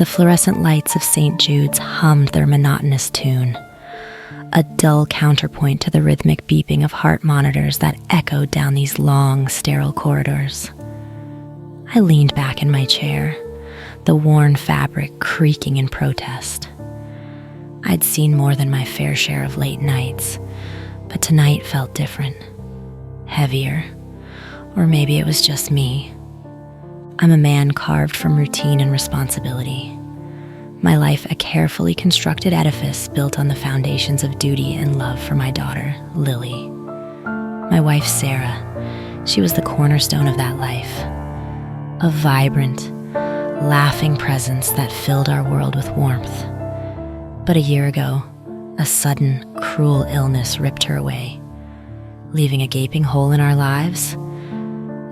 The fluorescent lights of St. Jude's hummed their monotonous tune, a dull counterpoint to the rhythmic beeping of heart monitors that echoed down these long, sterile corridors. I leaned back in my chair, the worn fabric creaking in protest. I'd seen more than my fair share of late nights, but tonight felt different, heavier, or maybe it was just me. I'm a man carved from routine and responsibility. My life a carefully constructed edifice built on the foundations of duty and love for my daughter, Lily. My wife, Sarah, she was the cornerstone of that life. A vibrant, laughing presence that filled our world with warmth. But a year ago, a sudden, cruel illness ripped her away, leaving a gaping hole in our lives,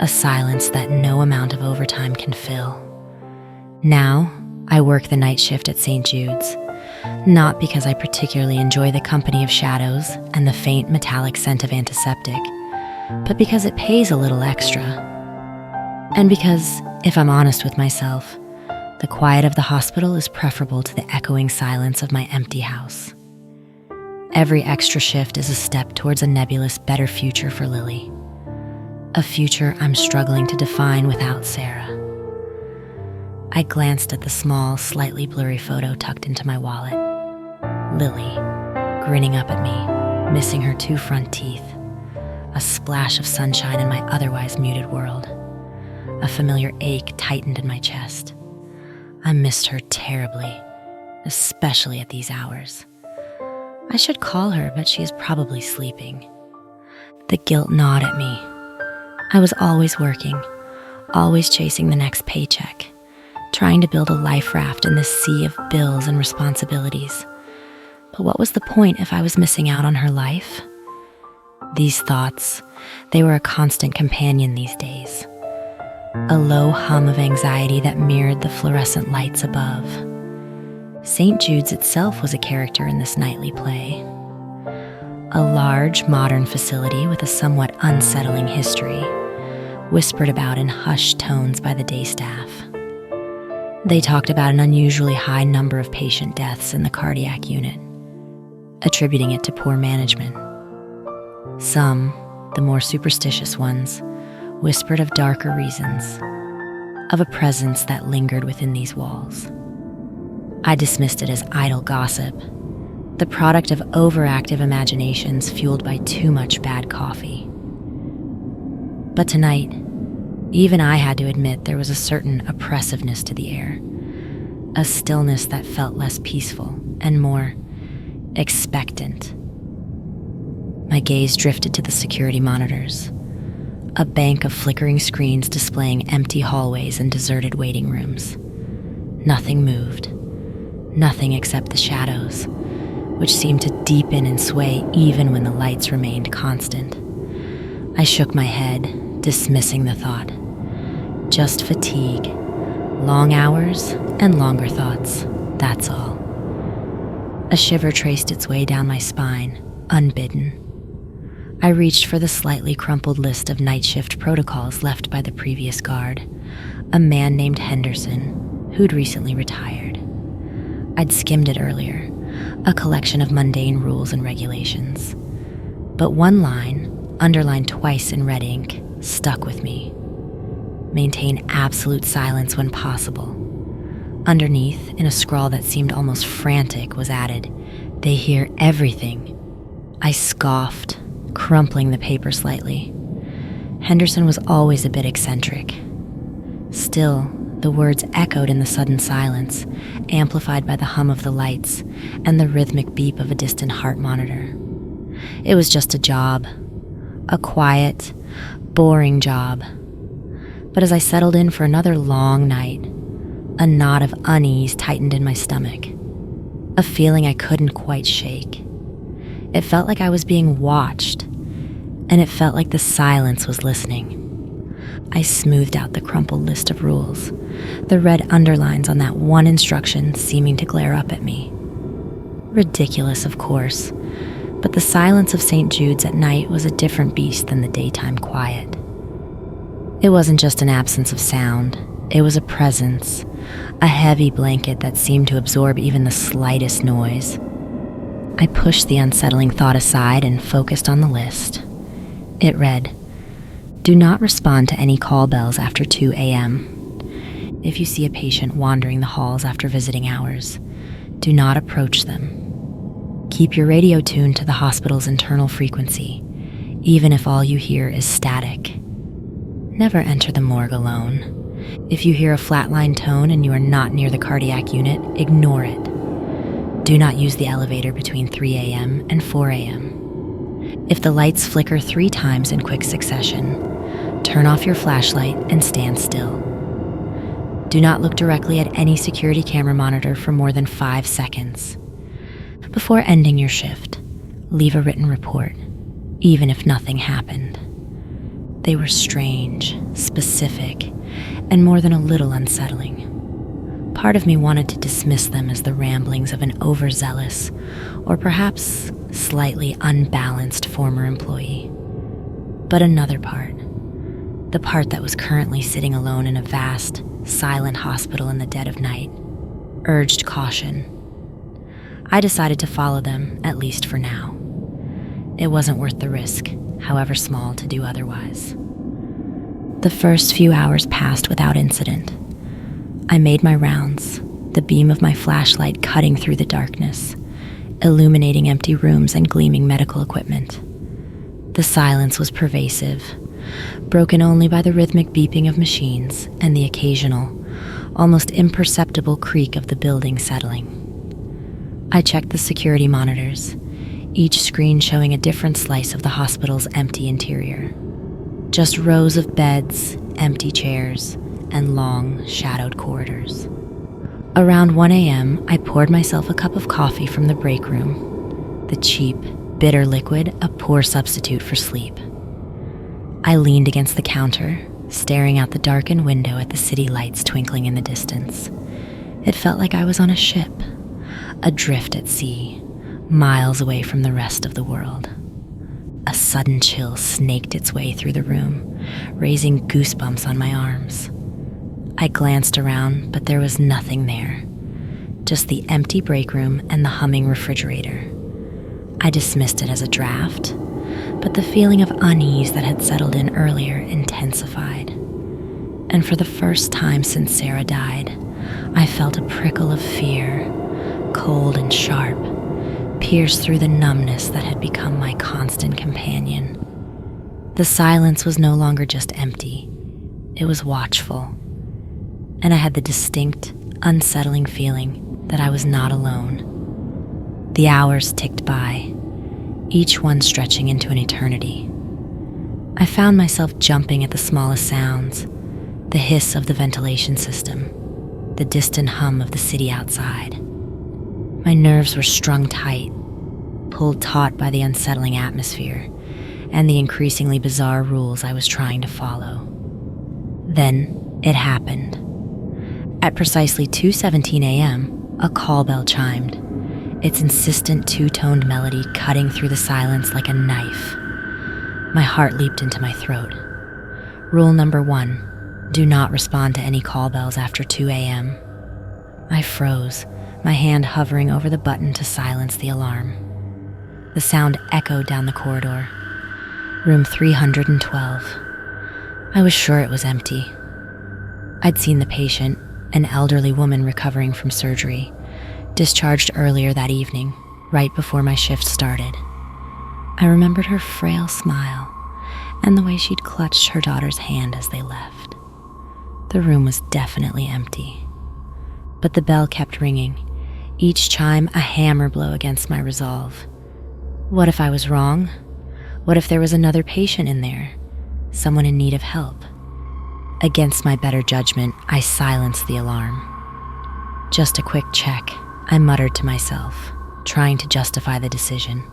a silence that no amount of overtime can fill. Now, I work the night shift at St. Jude's, not because I particularly enjoy the company of shadows and the faint metallic scent of antiseptic, but because it pays a little extra. And because, if I'm honest with myself, the quiet of the hospital is preferable to the echoing silence of my empty house. Every extra shift is a step towards a nebulous, better future for Lily. A future I'm struggling to define without Sarah. I glanced at the small, slightly blurry photo tucked into my wallet. Lily, grinning up at me, missing her 2 front teeth. A splash of sunshine in my otherwise muted world. A familiar ache tightened in my chest. I missed her terribly, especially at these hours. I should call her, but she is probably sleeping. The guilt gnawed at me. I was always working, always chasing the next paycheck, trying to build a life raft in this sea of bills and responsibilities. But what was the point if I was missing out on her life? These thoughts, they were a constant companion these days. A low hum of anxiety that mirrored the fluorescent lights above. St. Jude's itself was a character in this nightly play. A large, modern facility with a somewhat unsettling history, whispered about in hushed tones by the day staff. They talked about an unusually high number of patient deaths in the cardiac unit, attributing it to poor management. Some, the more superstitious ones, whispered of darker reasons, of a presence that lingered within these walls. I dismissed it as idle gossip, the product of overactive imaginations fueled by too much bad coffee. But tonight, even I had to admit there was a certain oppressiveness to the air, a stillness that felt less peaceful and more expectant. My gaze drifted to the security monitors, a bank of flickering screens displaying empty hallways and deserted waiting rooms. Nothing moved, nothing except the shadows, which seemed to deepen and sway even when the lights remained constant. I shook my head, dismissing the thought. Just fatigue, long hours, and longer thoughts, that's all. A shiver traced its way down my spine, unbidden. I reached for the slightly crumpled list of Nightshift protocols left by the previous guard, a man named Henderson, who'd recently retired. I'd skimmed it earlier, a collection of mundane rules and regulations. But one line, underlined twice in red ink, stuck with me. Maintain absolute silence when possible. Underneath, in a scrawl that seemed almost frantic, was added, "They hear everything." I scoffed, crumpling the paper slightly. Henderson was always a bit eccentric. Still, the words echoed in the sudden silence, amplified by the hum of the lights and the rhythmic beep of a distant heart monitor. It was just a job. A quiet, boring job. But as I settled in for another long night, a knot of unease tightened in my stomach, a feeling I couldn't quite shake. It felt like I was being watched, and it felt like the silence was listening. I smoothed out the crumpled list of rules, the red underlines on that one instruction seeming to glare up at me. Ridiculous, of course, but the silence of St. Jude's at night was a different beast than the daytime quiet. It wasn't just an absence of sound, it was a presence, a heavy blanket that seemed to absorb even the slightest noise. I pushed the unsettling thought aside and focused on the list. It read, "Do not respond to any call bells after 2 a.m. If you see a patient wandering the halls after visiting hours, do not approach them. Keep your radio tuned to the hospital's internal frequency, even if all you hear is static. Never enter the morgue alone. If you hear a flatline tone and you are not near the cardiac unit, ignore it. Do not use the elevator between 3 a.m. and 4 a.m. If the lights flicker 3 times in quick succession, turn off your flashlight and stand still. Do not look directly at any security camera monitor for more than 5 seconds. Before ending your shift, leave a written report, even if nothing happened." They were strange, specific, and more than a little unsettling. Part of me wanted to dismiss them as the ramblings of an overzealous, or perhaps slightly unbalanced former employee. But another part, the part that was currently sitting alone in a vast, silent hospital in the dead of night, urged caution. I decided to follow them, at least for now. It wasn't worth the risk, however small, to do otherwise. The first few hours passed without incident. I made my rounds, the beam of my flashlight cutting through the darkness, illuminating empty rooms and gleaming medical equipment. The silence was pervasive, broken only by the rhythmic beeping of machines and the occasional, almost imperceptible creak of the building settling. I checked the security monitors, each screen showing a different slice of the hospital's empty interior. Just rows of beds, empty chairs, and long, shadowed corridors. Around 1 a.m., I poured myself a cup of coffee from the break room, the cheap, bitter liquid a poor substitute for sleep. I leaned against the counter, staring out the darkened window at the city lights twinkling in the distance. It felt like I was on a ship, adrift at sea, miles away from the rest of the world. A sudden chill snaked its way through the room, raising goosebumps on my arms. I glanced around, but there was nothing there, just the empty break room and the humming refrigerator. I dismissed it as a draft, but the feeling of unease that had settled in earlier intensified. And for the first time since Sarah died, I felt a prickle of fear, cold and sharp, pierced through the numbness that had become my constant companion. The silence was no longer just empty, it was watchful, and I had the distinct, unsettling feeling that I was not alone. The hours ticked by, each one stretching into an eternity. I found myself jumping at the smallest sounds, the hiss of the ventilation system, the distant hum of the city outside. My nerves were strung tight, pulled taut by the unsettling atmosphere and the increasingly bizarre rules I was trying to follow. Then it happened. At precisely 2:17 a.m., a call bell chimed, its insistent two-toned melody cutting through the silence like a knife. My heart leaped into my throat. Rule number 1, do not respond to any call bells after 2 a.m. I froze, my hand hovering over the button to silence the alarm. The sound echoed down the corridor. Room 312. I was sure it was empty. I'd seen the patient, an elderly woman recovering from surgery, discharged earlier that evening, right before my shift started. I remembered her frail smile and the way she'd clutched her daughter's hand as they left. The room was definitely empty, but the bell kept ringing, each chime a hammer blow against my resolve. What if I was wrong? What if there was another patient in there, someone in need of help? Against my better judgment, I silenced the alarm. Just a quick check, I muttered to myself, trying to justify the decision.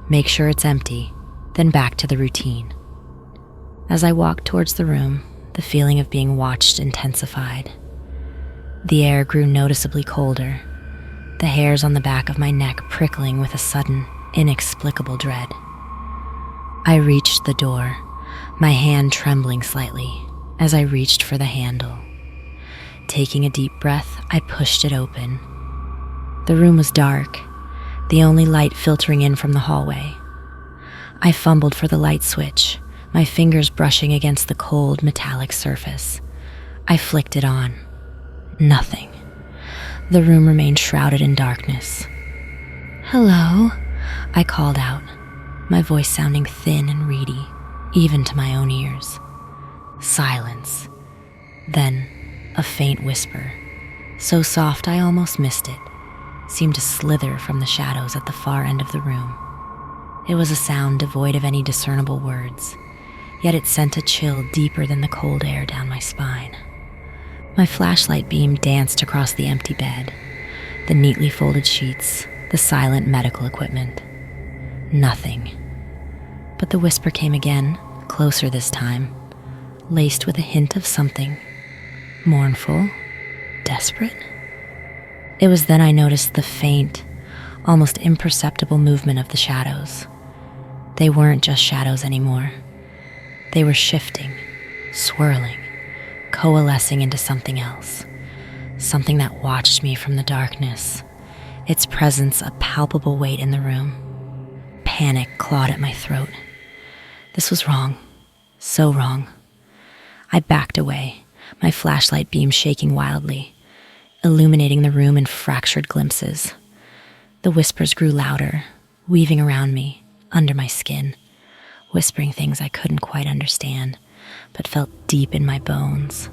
Make sure it's empty, then back to the routine. As I walked towards the room, the feeling of being watched intensified. The air grew noticeably colder, the hairs on the back of my neck prickling with a sudden, inexplicable dread. I reached the door, my hand trembling slightly as I reached for the handle. Taking a deep breath, I pushed it open. The room was dark, the only light filtering in from the hallway. I fumbled for the light switch, my fingers brushing against the cold, metallic surface. I flicked it on. Nothing. The room remained shrouded in darkness. "Hello?" I called out, my voice sounding thin and reedy, even to my own ears. Silence. Then, a faint whisper, so soft I almost missed it, seemed to slither from the shadows at the far end of the room. It was a sound devoid of any discernible words, yet it sent a chill deeper than the cold air down my spine. My flashlight beam danced across the empty bed, the neatly folded sheets, the silent medical equipment. Nothing. But the whisper came again, closer this time, laced with a hint of something mournful, desperate. It was then I noticed the faint, almost imperceptible movement of the shadows. They weren't just shadows anymore. They were shifting, swirling, coalescing into something else, something that watched me from the darkness, its presence a palpable weight in the room. Panic clawed at my throat. This was wrong, so wrong. I backed away, my flashlight beam shaking wildly, illuminating the room in fractured glimpses. The whispers grew louder, weaving around me, under my skin, whispering things I couldn't quite understand, but felt deep in my bones.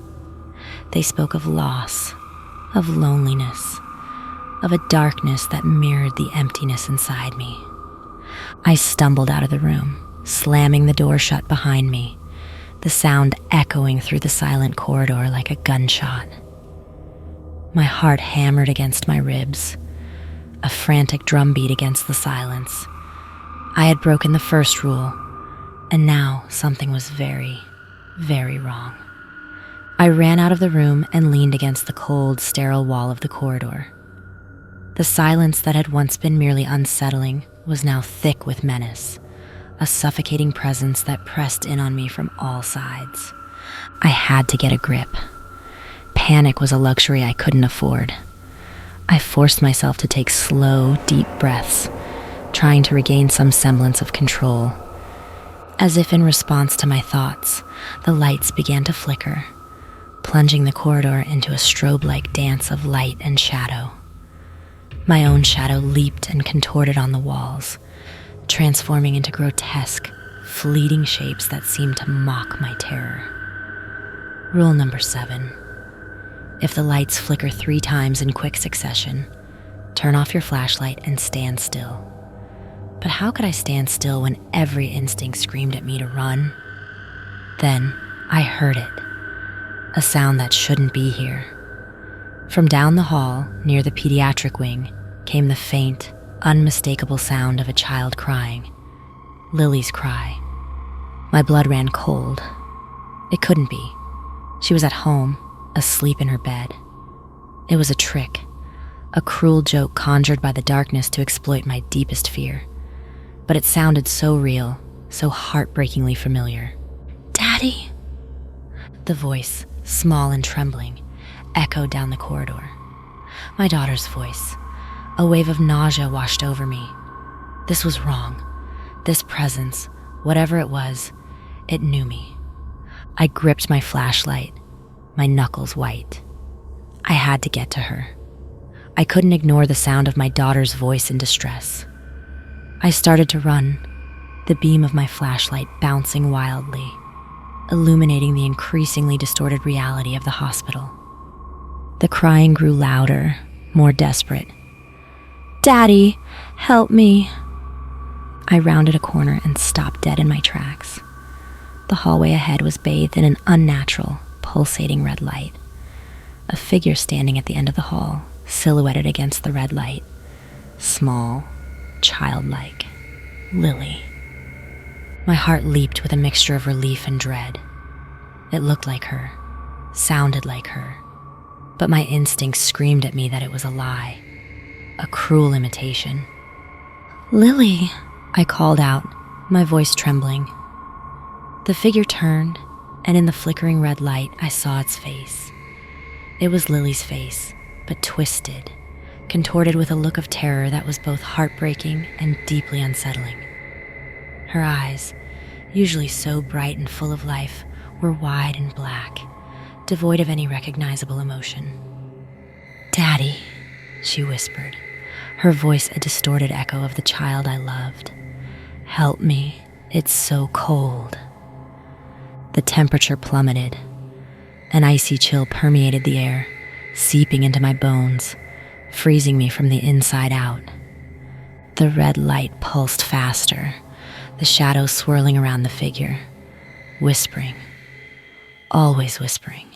They spoke of loss, of loneliness, of a darkness that mirrored the emptiness inside me. I stumbled out of the room, slamming the door shut behind me, the sound echoing through the silent corridor like a gunshot. My heart hammered against my ribs, a frantic drumbeat against the silence. I had broken the first rule, and now something was very, very wrong. I ran out of the room and leaned against the cold, sterile wall of the corridor. The silence that had once been merely unsettling was now thick with menace, a suffocating presence that pressed in on me from all sides. I had to get a grip. Panic was a luxury I couldn't afford. I forced myself to take slow, deep breaths, trying to regain some semblance of control. As if in response to my thoughts, the lights began to flicker, plunging the corridor into a strobe-like dance of light and shadow. My own shadow leaped and contorted on the walls, transforming into grotesque, fleeting shapes that seemed to mock my terror. Rule number 7. If the lights flicker 3 times in quick succession, turn off your flashlight and stand still. But how could I stand still when every instinct screamed at me to run? Then I heard it, a sound that shouldn't be here. From down the hall, near the pediatric wing, came the faint, unmistakable sound of a child crying. Lily's cry. My blood ran cold. It couldn't be. She was at home, asleep in her bed. It was a trick, a cruel joke conjured by the darkness to exploit my deepest fear. But it sounded so real, so heartbreakingly familiar. "Daddy?" The voice, small and trembling, echoed down the corridor. My daughter's voice. A wave of nausea washed over me. This was wrong. This presence, whatever it was, it knew me. I gripped my flashlight, my knuckles white. I had to get to her. I couldn't ignore the sound of my daughter's voice in distress. I started to run, the beam of my flashlight bouncing wildly, illuminating the increasingly distorted reality of the hospital. The crying grew louder, more desperate. "Daddy, help me." I rounded a corner and stopped dead in my tracks. The hallway ahead was bathed in an unnatural, pulsating red light. A figure standing at the end of the hall, silhouetted against the red light. Small, childlike. Lily. My heart leaped with a mixture of relief and dread. It looked like her, sounded like her, but my instincts screamed at me that it was a lie, a cruel imitation. "Lily," I called out, my voice trembling. The figure turned, and in the flickering red light, I saw its face. It was Lily's face, but twisted, contorted with a look of terror that was both heartbreaking and deeply unsettling. Her eyes, usually so bright and full of life, were wide and black, devoid of any recognizable emotion. "Daddy," she whispered, her voice a distorted echo of the child I loved. "Help me, it's so cold." The temperature plummeted. An icy chill permeated the air, seeping into my bones, freezing me from the inside out. The red light pulsed faster, the shadows swirling around the figure, whispering, always whispering.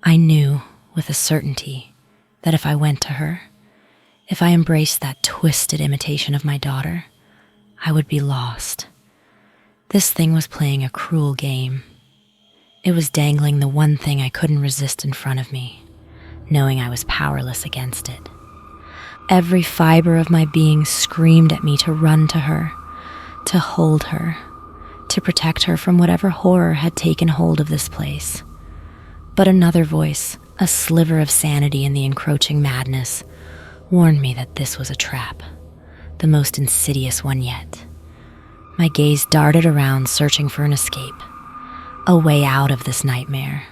I knew with a certainty that if I went to her, if I embraced that twisted imitation of my daughter, I would be lost. This thing was playing a cruel game. It was dangling the one thing I couldn't resist in front of me, knowing I was powerless against it. Every fiber of my being screamed at me to run to her, to hold her, to protect her from whatever horror had taken hold of this place. But another voice, a sliver of sanity in the encroaching madness, warned me that this was a trap, the most insidious one yet. My gaze darted around, searching for an escape, a way out of this nightmare.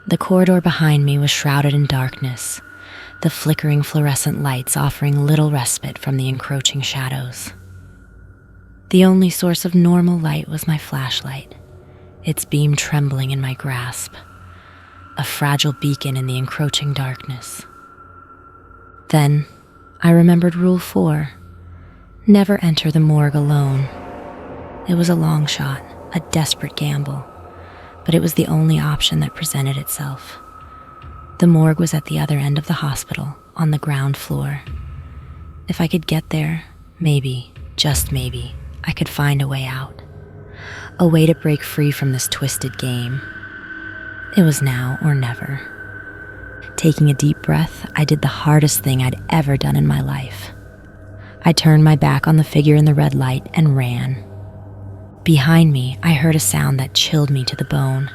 The corridor behind me was shrouded in darkness, the flickering fluorescent lights offering little respite from the encroaching shadows. The only source of normal light was my flashlight, its beam trembling in my grasp, a fragile beacon in the encroaching darkness. Then I remembered Rule 4, never enter the morgue alone. It was a long shot, a desperate gamble, but it was the only option that presented itself. The morgue was at the other end of the hospital, on the ground floor. If I could get there, maybe, just maybe, I could find a way out. A way to break free from this twisted game. It was now or never. Taking a deep breath, I did the hardest thing I'd ever done in my life. I turned my back on the figure in the red light and ran. Behind me, I heard a sound that chilled me to the bone.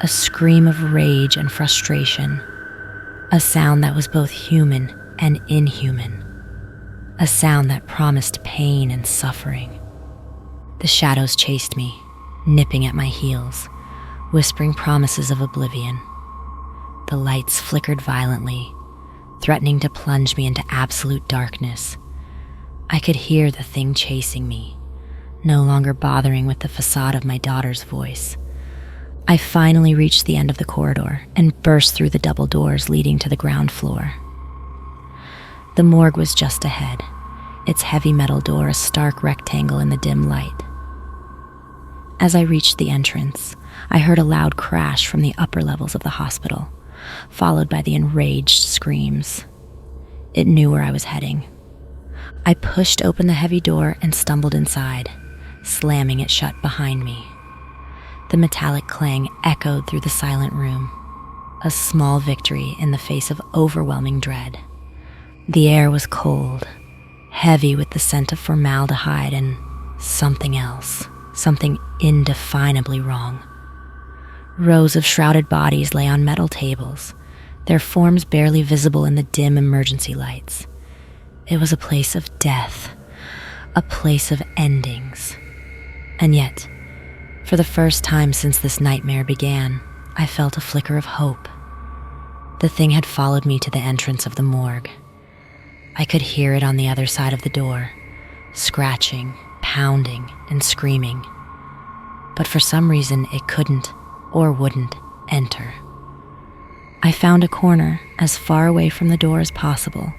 A scream of rage and frustration. A sound that was both human and inhuman. A sound that promised pain and suffering. The shadows chased me, nipping at my heels, whispering promises of oblivion. The lights flickered violently, threatening to plunge me into absolute darkness. I could hear the thing chasing me, no longer bothering with the facade of my daughter's voice. I finally reached the end of the corridor and burst through the double doors leading to the ground floor. The morgue was just ahead, its heavy metal door a stark rectangle in the dim light. As I reached the entrance, I heard a loud crash from the upper levels of the hospital, followed by the enraged screams. It knew where I was heading. I pushed open the heavy door and stumbled inside, slamming it shut behind me. The metallic clang echoed through the silent room, a small victory in the face of overwhelming dread. The air was cold, heavy with the scent of formaldehyde and something else, something indefinably wrong. Rows of shrouded bodies lay on metal tables, their forms barely visible in the dim emergency lights. It was a place of death, a place of endings. And yet, for the first time since this nightmare began, I felt a flicker of hope. The thing had followed me to the entrance of the morgue. I could hear it on the other side of the door, scratching, pounding, and screaming. But for some reason, it couldn't or wouldn't enter. I found a corner as far away from the door as possible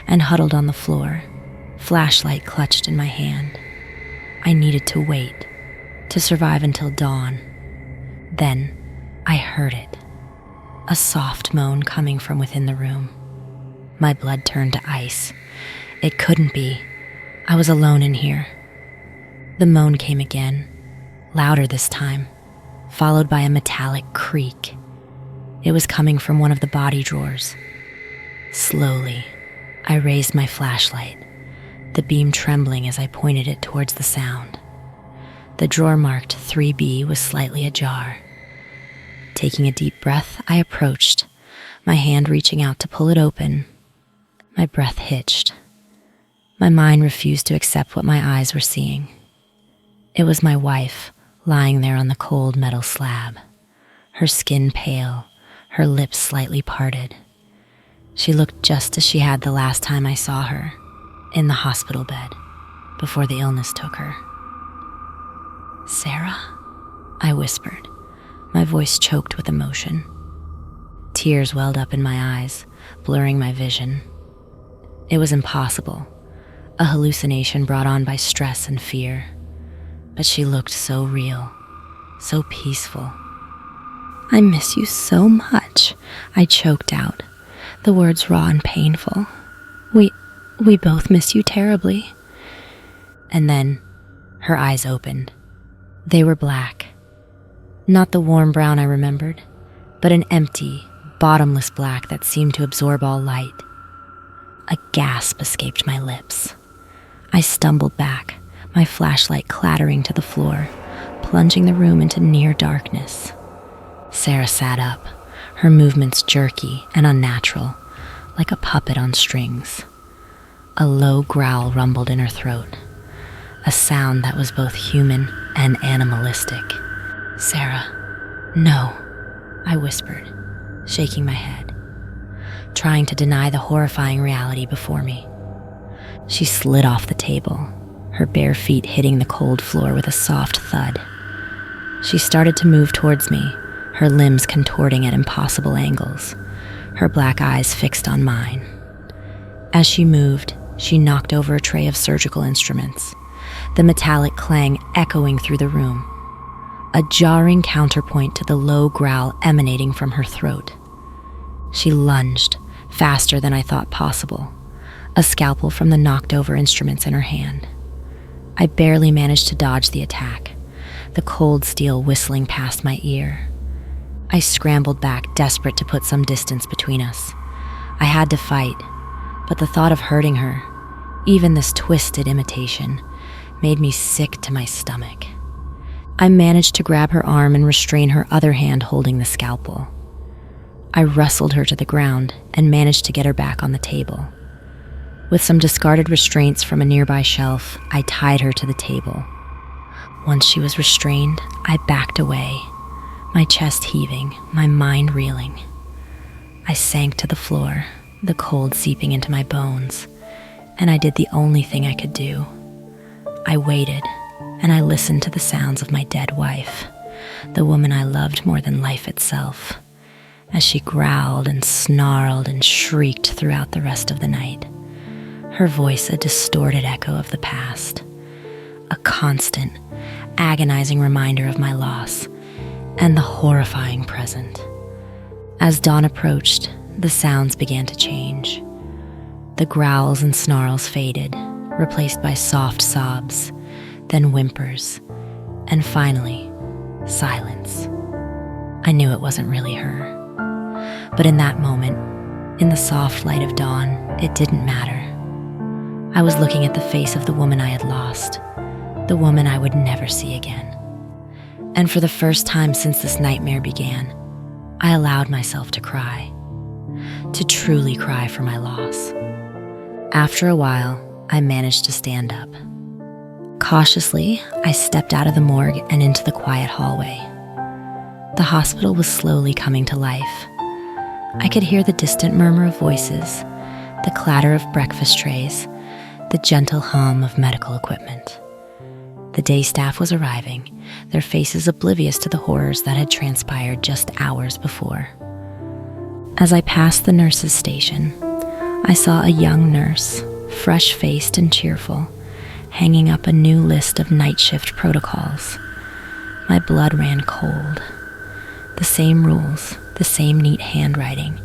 and huddled on the floor, flashlight clutched in my hand. I needed to wait, to survive until dawn. Then I heard it, a soft moan coming from within the room. My blood turned to ice. It couldn't be. I was alone in here. The moan came again, louder this time, followed by a metallic creak. It was coming from one of the body drawers. Slowly, I raised my flashlight, the beam trembling as I pointed it towards the sound. The drawer marked 3B was slightly ajar. Taking a deep breath, I approached, my hand reaching out to pull it open. My breath hitched. My mind refused to accept what my eyes were seeing. It was my wife, lying there on the cold metal slab, her skin pale, her lips slightly parted. She looked just as she had the last time I saw her, in the hospital bed, before the illness took her. "Sarah?" I whispered, my voice choked with emotion. Tears welled up in my eyes, blurring my vision. It was impossible, a hallucination brought on by stress and fear. But she looked so real, so peaceful. "I miss you so much," I choked out, the words raw and painful. We both miss you terribly." And then her eyes opened. They were black. Not the warm brown I remembered, but an empty, bottomless black that seemed to absorb all light. A gasp escaped my lips. I stumbled back, my flashlight clattering to the floor, plunging the room into near darkness. Sarah sat up, her movements jerky and unnatural, like a puppet on strings. A low growl rumbled in her throat, a sound that was both human and animalistic. "Sarah, no," I whispered, shaking my head, trying to deny the horrifying reality before me. She slid off the table, her bare feet hitting the cold floor with a soft thud. She started to move towards me, her limbs contorting at impossible angles, her black eyes fixed on mine. As she moved, she knocked over a tray of surgical instruments, the metallic clang echoing through the room, a jarring counterpoint to the low growl emanating from her throat. She lunged, faster than I thought possible, a scalpel from the knocked over instruments in her hand. I barely managed to dodge the attack, the cold steel whistling past my ear. I scrambled back, desperate to put some distance between us. I had to fight, but the thought of hurting her, even this twisted imitation, made me sick to my stomach. I managed to grab her arm and restrain her other hand holding the scalpel. I wrestled her to the ground and managed to get her back on the table. With some discarded restraints from a nearby shelf, I tied her to the table. Once she was restrained, I backed away, my chest heaving, my mind reeling. I sank to the floor, the cold seeping into my bones, and I did the only thing I could do. I waited, and I listened to the sounds of my dead wife, the woman I loved more than life itself, as she growled and snarled and shrieked throughout the rest of the night, her voice a distorted echo of the past, a constant, agonizing reminder of my loss and the horrifying present. As dawn approached, the sounds began to change. The growls and snarls faded, replaced by soft sobs, then whimpers, and finally, silence. I knew it wasn't really her. But in that moment, in the soft light of dawn, it didn't matter. I was looking at the face of the woman I had lost, the woman I would never see again. And for the first time since this nightmare began, I allowed myself to cry, to truly cry for my loss. After a while, I managed to stand up. Cautiously, I stepped out of the morgue and into the quiet hallway. The hospital was slowly coming to life. I could hear the distant murmur of voices, the clatter of breakfast trays, the gentle hum of medical equipment. The day staff was arriving, their faces oblivious to the horrors that had transpired just hours before. As I passed the nurse's station, I saw a young nurse, fresh-faced and cheerful, hanging up a new list of Nightshift protocols. My blood ran cold. The same rules, the same neat handwriting,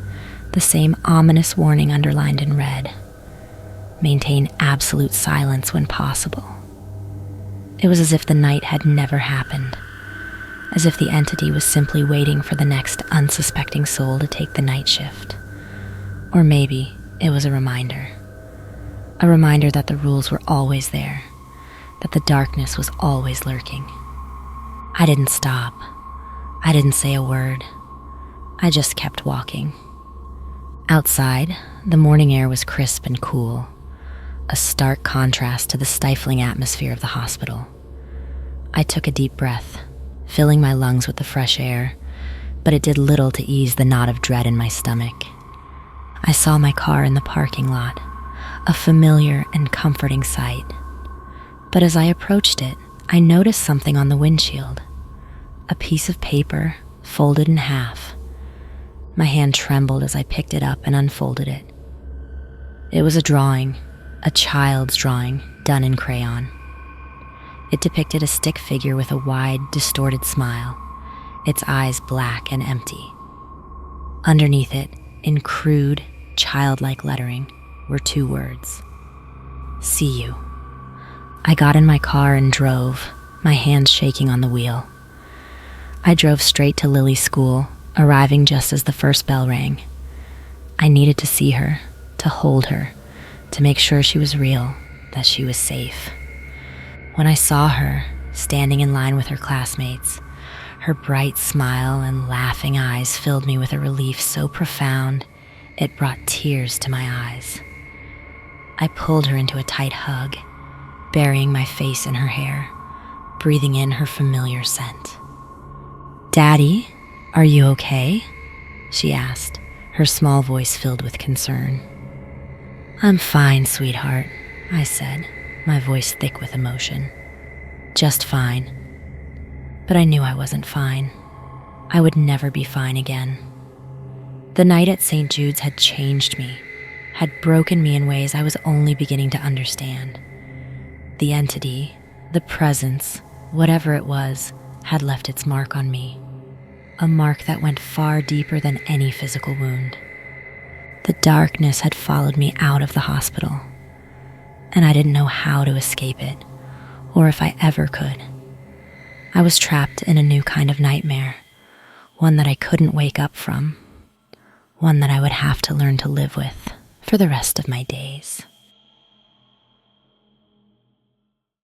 the same ominous warning underlined in red. Maintain absolute silence when possible. It was as if the night had never happened, as if the entity was simply waiting for the next unsuspecting soul to take the night shift. Or maybe it was a reminder that the rules were always there, that the darkness was always lurking. I didn't stop. I didn't say a word. I just kept walking. Outside, the morning air was crisp and cool, a stark contrast to the stifling atmosphere of the hospital. I took a deep breath, filling my lungs with the fresh air, but it did little to ease the knot of dread in my stomach. I saw my car in the parking lot, a familiar and comforting sight. But as I approached it, I noticed something on the windshield, a piece of paper folded in half. My hand trembled as I picked it up and unfolded it. It was a drawing, a child's drawing, done in crayon. It depicted a stick figure with a wide, distorted smile, its eyes black and empty. Underneath it, in crude, childlike lettering, were 2 words: "See you." I got in my car and drove, my hands shaking on the wheel. I drove straight to Lily's school, arriving just as the first bell rang. I needed to see her, to hold her, to make sure she was real, that she was safe. When I saw her, standing in line with her classmates, her bright smile and laughing eyes filled me with a relief so profound it brought tears to my eyes. I pulled her into a tight hug, burying my face in her hair, breathing in her familiar scent. "Daddy, are you okay?" she asked, her small voice filled with concern. "I'm fine, sweetheart," I said, my voice thick with emotion. "Just fine." But I knew I wasn't fine. I would never be fine again. The night at St. Jude's had changed me, had broken me in ways I was only beginning to understand. The entity, the presence, whatever it was, had left its mark on me. A mark that went far deeper than any physical wound. The darkness had followed me out of the hospital, and I didn't know how to escape it, or if I ever could. I was trapped in a new kind of nightmare, one that I couldn't wake up from, one that I would have to learn to live with for the rest of my days.